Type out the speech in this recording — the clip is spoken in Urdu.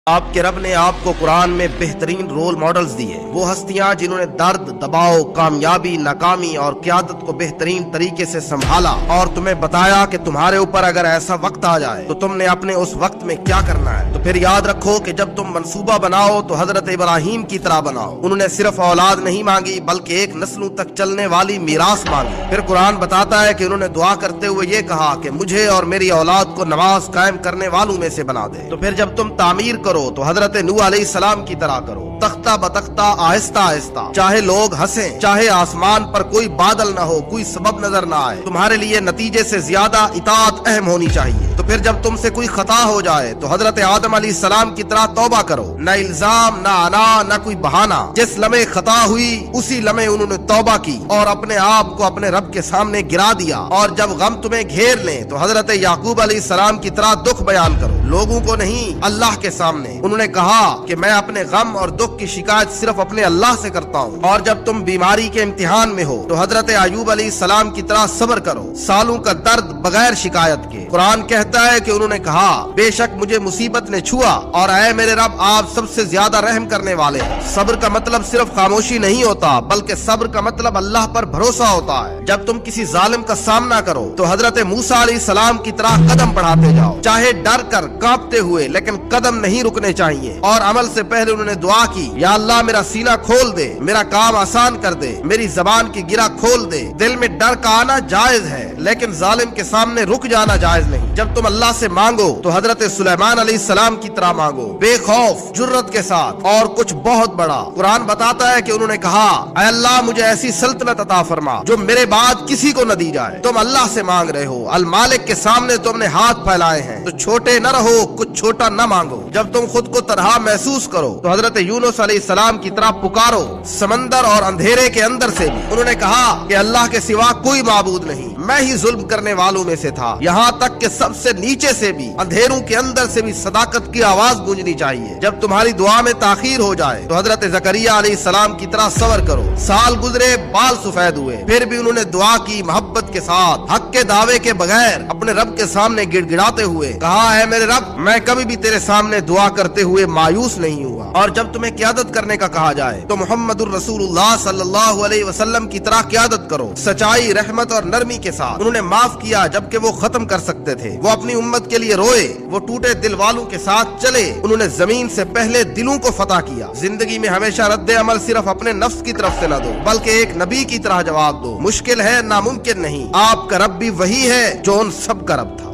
آپ کے رب نے آپ کو قرآن میں بہترین رول ماڈلز دیے، وہ ہستیاں جنہوں نے درد، دباؤ، کامیابی، ناکامی اور قیادت کو بہترین طریقے سے سنبھالا اور تمہیں بتایا کہ تمہارے اوپر اگر ایسا وقت آ جائے تو تم نے اپنے اس وقت میں کیا کرنا ہے۔ تو پھر یاد رکھو کہ جب تم منصوبہ بناؤ تو حضرت ابراہیم کی طرح بناؤ۔ انہوں نے صرف اولاد نہیں مانگی بلکہ ایک نسلوں تک چلنے والی میراث مانگی۔ پھر قرآن بتاتا ہے کہ انہوں نے دعا کرتے ہوئے یہ کہا کہ مجھے اور میری اولاد کو نماز قائم کرنے والوں میں سے بنا دے۔ تو پھر جب تم تعمیر کرو تو حضرت نوح علیہ السلام کی طرح کرو، تختہ بتختہ، آہستہ آہستہ، چاہے لوگ ہنسیں، چاہے آسمان پر کوئی بادل نہ ہو، کوئی سبب نظر نہ آئے، تمہارے لیے نتیجے سے زیادہ اطاعت اہم ہونی چاہیے۔ تو پھر جب تم سے کوئی خطا ہو جائے تو حضرت آدم علیہ السلام کی طرح توبہ کرو، نہ الزام، نہ انا، نہ کوئی بہانہ۔ جس لمحے خطا ہوئی اسی لمحے انہوں نے توبہ کی اور اپنے آپ کو اپنے رب کے سامنے گرا دیا۔ اور جب غم تمہیں گھیر لیں تو حضرت یعقوب علیہ السلام کی طرح دکھ بیان کرو، لوگوں کو نہیں، اللہ کے سامنے۔ انہوں نے کہا کہ میں اپنے غم اور دکھ کی شکایت صرف اپنے اللہ سے کرتا ہوں۔ اور جب تم بیماری کے امتحان میں ہو تو حضرت ایوب علیہ السلام کی طرح صبر کرو، سالوں کا درد بغیر شکایت کے۔ قرآن کہتا ہے کہ انہوں نے کہا بے شک مجھے مصیبت نے چھوا اور اے میرے رب آپ سب سے زیادہ رحم کرنے والے ہیں۔ صبر کا مطلب صرف خاموشی نہیں ہوتا بلکہ صبر کا مطلب اللہ پر بھروسہ ہوتا ہے۔ جب تم کسی ظالم کا سامنا کرو تو حضرت موسیٰ علیہ السلام کی طرح قدم بڑھاتے جاؤ، چاہے ڈر کر، کانپتے ہوئے، لیکن قدم نہیں رکنے چاہیے۔ اور عمل سے پہلے انہوں نے دعا کی، یا اللہ میرا سینہ کھول دے، میرا کام آسان کر دے، میری زبان کی گرہ کھول دے۔ دل میں ڈر کا آنا جائز ہے لیکن ظالم کے سامنے رک جانا جائز نہیں۔ جب تم اللہ سے مانگو تو حضرت سلیمان علیہ السلام کی طرح مانگو، بے خوف، جرت کے ساتھ اور کچھ بہت بڑا۔ قرآن بتاتا ہے کہ انہوں نے کہا اے اللہ مجھے ایسی سلطنت عطا فرما جو میرے بعد کسی کو نہ دی جائے۔ تم اللہ سے مانگ رہے ہو، المالک کے سامنے تم نے ہاتھ پھیلائے ہیں، تو چھوٹے نہ رہو، کچھ چھوٹا نہ مانگو۔ جب تم خود کو تنہا محسوس کرو تو حضرت یونس علیہ السلام کی طرح پکارو، سمندر اور اندھیرے کے اندر سے بھی۔ انہوں نے کہا کہ اللہ کے سوا کوئی معبود نہیں، میں ہی ظلم کرنے والوں میں سے تھا، یہاں تک کہ سب سے نیچے سے بھی، اندھیروں کے اندر سے بھی صداقت کی آواز گونجنی چاہیے۔ جب تمہاری دعا میں تاخیر ہو جائے تو حضرت زکریا علیہ السلام کی طرح صبر کرو، سال گزرے، بال سفید ہوئے، پھر بھی انہوں نے دعا کی محبت کے ساتھ، حق کے دعوے کے بغیر، اپنے رب کے سامنے گڑ گڑاتے ہوئے، کہا اے میرے رب میں کبھی بھی تیرے سامنے دعا کرتے ہوئے مایوس نہیں ہوا۔ اور جب تمہیں قیادت کرنے کا کہا جائے تو محمد الرسول اللہ صلی اللہ علیہ وسلم کی طرح قیادت کرو، سچائی، رحمت اور نرمی کے ساتھ۔ انہوں نے معاف کیا جبکہ وہ ختم کر سکتے تھے، وہ اپنی امت کے لیے روئے، وہ ٹوٹے دل والوں کے ساتھ چلے، انہوں نے زمین سے پہلے دلوں کو فتح کیا۔ زندگی میں ہمیشہ رد عمل صرف اپنے نفس کی طرف سے نہ دو بلکہ ایک نبی کی طرح جواب دو۔ مشکل ہے، ناممکن نہیں، آپ کا رب بھی وہی ہے جو ان سب کا رب تھا۔